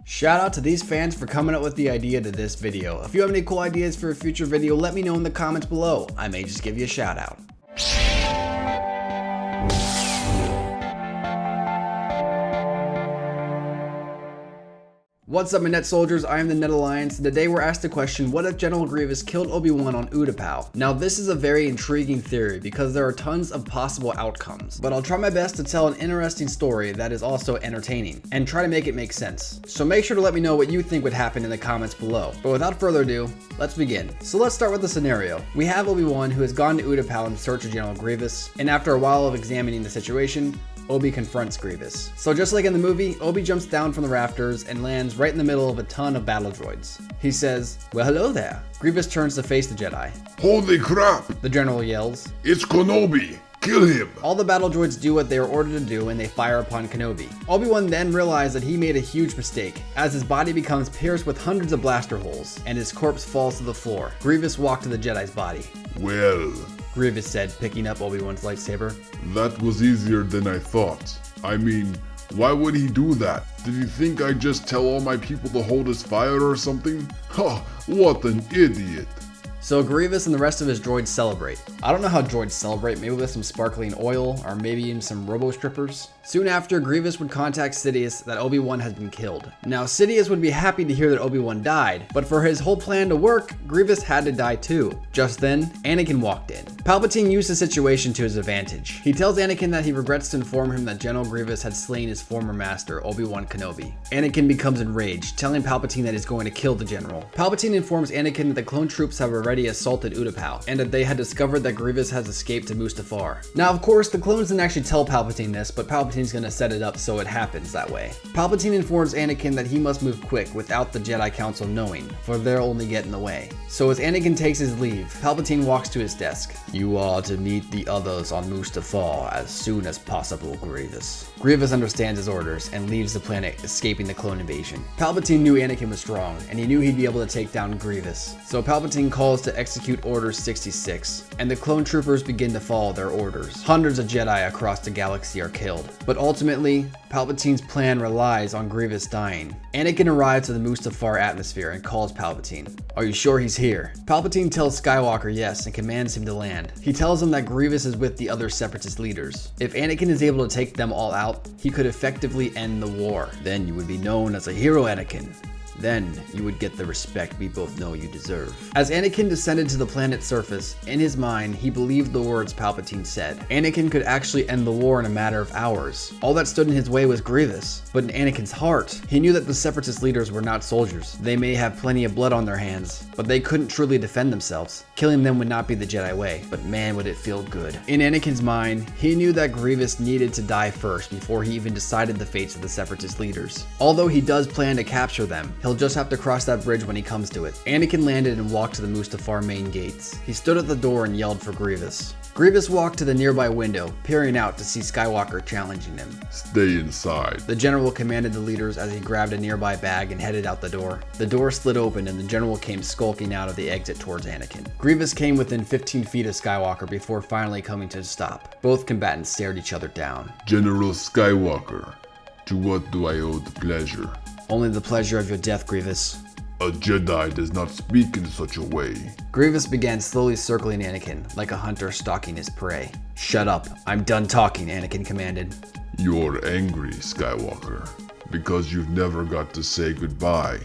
Shout out to these fans for coming up with the idea to this video. If you have any cool ideas for a future video, let me know in the comments below. I may just give you a shout out. What's up, my Net Soldiers? I am the Net Alliance, and today we're asked the question, what if General Grievous killed Obi-Wan on Utapau? Now, this is a very intriguing theory because there are tons of possible outcomes, but I'll try my best to tell an interesting story that is also entertaining, and try to make it make sense. So make sure to let me know what you think would happen in the comments below. But without further ado, let's begin. So let's start with the scenario. We have Obi-Wan, who has gone to Utapau in search of General Grievous, and after a while of examining the situation, Obi confronts Grievous. So just like in the movie, Obi jumps down from the rafters and lands right in the middle of a ton of battle droids. He says, "Well, hello there." Grievous turns to face the Jedi. "Holy crap! The general yells, It's Kenobi! Kill him!" All the battle droids do what they are ordered to do and they fire upon Kenobi. Obi-Wan then realizes that he made a huge mistake, as his body becomes pierced with hundreds of blaster holes, and his corpse falls to the floor. Grievous walked to the Jedi's body. "Well," Grievous said, picking up Obi-Wan's lightsaber, "that was easier than I thought. I mean, why would he do that? Did he think I'd just tell all my people to hold his fire or something? Ha! What an idiot!" So Grievous and the rest of his droids celebrate. I don't know how droids celebrate, maybe with some sparkling oil, or maybe even some robo-strippers. Soon after, Grievous would contact Sidious that Obi-Wan has been killed. Now, Sidious would be happy to hear that Obi-Wan died, but for his whole plan to work, Grievous had to die too. Just then, Anakin walked in. Palpatine used the situation to his advantage. He tells Anakin that he regrets to inform him that General Grievous had slain his former master, Obi-Wan Kenobi. Anakin becomes enraged, telling Palpatine that he's going to kill the general. Palpatine informs Anakin that the clone troops have already assaulted Utapau, and that they had discovered that Grievous has escaped to Mustafar. Now, of course, the clones didn't actually tell Palpatine this, but Palpatine's gonna set it up so it happens that way. Palpatine informs Anakin that he must move quick without the Jedi Council knowing, for they'll only get in the way. So as Anakin takes his leave, Palpatine walks to his desk. "You are to meet the others on Mustafar as soon as possible, Grievous." Grievous understands his orders and leaves the planet, escaping the clone invasion. Palpatine knew Anakin was strong, and he knew he'd be able to take down Grievous. So Palpatine calls to execute Order 66, and the clone troopers begin to follow their orders. Hundreds of Jedi across the galaxy are killed, but ultimately, Palpatine's plan relies on Grievous dying. Anakin arrives to the Mustafar atmosphere and calls Palpatine. "Are you sure he's here?" Palpatine tells Skywalker yes and commands him to land. He tells him that Grievous is with the other Separatist leaders. If Anakin is able to take them all out, he could effectively end the war. Then you would be known as a hero, Anakin. Then you would get the respect we both know you deserve. As Anakin descended to the planet's surface, in his mind, he believed the words Palpatine said. Anakin could actually end the war in a matter of hours. All that stood in his way was Grievous. But in Anakin's heart, he knew that the Separatist leaders were not soldiers. They may have plenty of blood on their hands, but they couldn't truly defend themselves. Killing them would not be the Jedi way, but man would it feel good. In Anakin's mind, he knew that Grievous needed to die first before he even decided the fates of the Separatist leaders. Although he does plan to capture them, he'll just have to cross that bridge when he comes to it. Anakin landed and walked to the Mustafar main gates. He stood at the door and yelled for Grievous. Grievous walked to the nearby window, peering out to see Skywalker challenging him. "Stay inside," The general commanded the leaders as he grabbed a nearby bag and headed out the door. The door slid open and the general came skulking out of the exit towards Anakin. Grievous came within 15 feet of Skywalker before finally coming to a stop. Both combatants stared each other down. "General Skywalker, to what do I owe the pleasure?" "Only the pleasure of your death, Grievous." "A Jedi does not speak in such a way." Grievous began slowly circling Anakin, like a hunter stalking his prey. "Shut up, I'm done talking," Anakin commanded. "You're angry, Skywalker, because you've never got to say goodbye.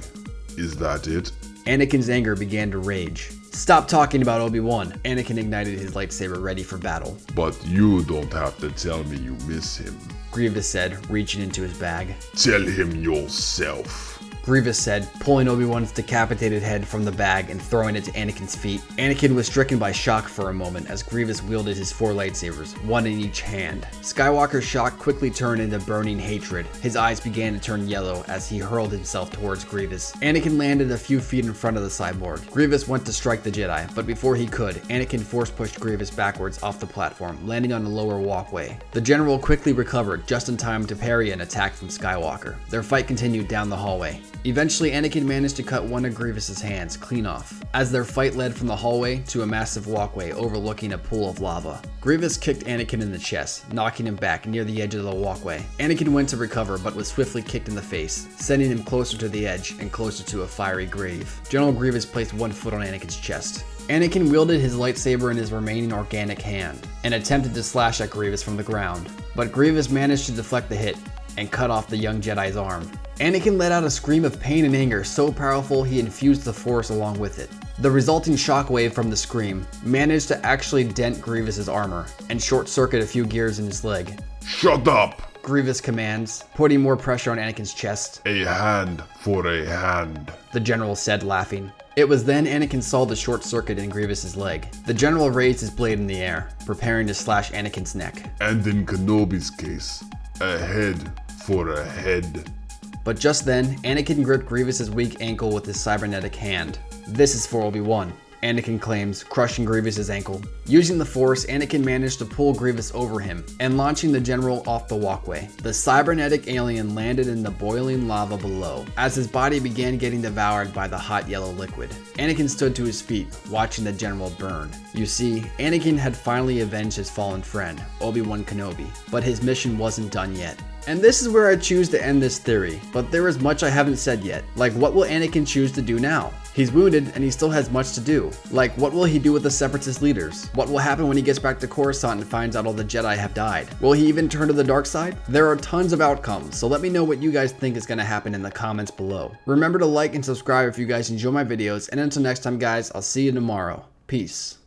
Is that it?" Anakin's anger began to rage. "Stop talking about Obi-Wan." Anakin ignited his lightsaber ready for battle. "But you don't have to tell me you miss him." Grievous said, reaching into his bag. "Tell him yourself." Grievous said, pulling Obi-Wan's decapitated head from the bag and throwing it to Anakin's feet. Anakin was stricken by shock for a moment as Grievous wielded his 4 lightsabers, one in each hand. Skywalker's shock quickly turned into burning hatred. His eyes began to turn yellow as he hurled himself towards Grievous. Anakin landed a few feet in front of the cyborg. Grievous went to strike the Jedi, but before he could, Anakin force-pushed Grievous backwards off the platform, landing on a lower walkway. The general quickly recovered, just in time to parry an attack from Skywalker. Their fight continued down the hallway. Eventually, Anakin managed to cut one of Grievous's hands clean off, as their fight led from the hallway to a massive walkway overlooking a pool of lava. Grievous kicked Anakin in the chest, knocking him back near the edge of the walkway. Anakin went to recover, but was swiftly kicked in the face, sending him closer to the edge and closer to a fiery grave. General Grievous placed one foot on Anakin's chest. Anakin wielded his lightsaber in his remaining organic hand and attempted to slash at Grievous from the ground, but Grievous managed to deflect the hit and cut off the young Jedi's arm. Anakin let out a scream of pain and anger so powerful he infused the Force along with it. The resulting shockwave from the scream managed to actually dent Grievous's armor and short-circuit a few gears in his leg. Shut up! Grievous commands, putting more pressure on Anakin's chest. A hand for a hand, The general said, laughing. It was then Anakin saw the short circuit in Grievous's leg. The general raised his blade in the air, preparing to slash Anakin's neck. and in Kenobi's case, a head for a head. But just then, Anakin gripped Grievous's weak ankle with his cybernetic hand. This is for Obi-Wan, Anakin claims, crushing Grievous's ankle. Using the Force, Anakin managed to pull Grievous over him and launching the general off the walkway. The cybernetic alien landed in the boiling lava below as his body began getting devoured by the hot yellow liquid. Anakin stood to his feet, watching the general burn. You see, Anakin had finally avenged his fallen friend, Obi-Wan Kenobi, but his mission wasn't done yet. And this is where I choose to end this theory, but there is much I haven't said yet. Like, what will Anakin choose to do now? He's wounded and he still has much to do. Like, what will he do with the Separatist leaders? What will happen when he gets back to Coruscant and finds out all the Jedi have died? Will he even turn to the dark side? There are tons of outcomes, so let me know what you guys think is going to happen in the comments below. Remember to like and subscribe if you guys enjoy my videos, and until next time guys, I'll see you tomorrow. Peace.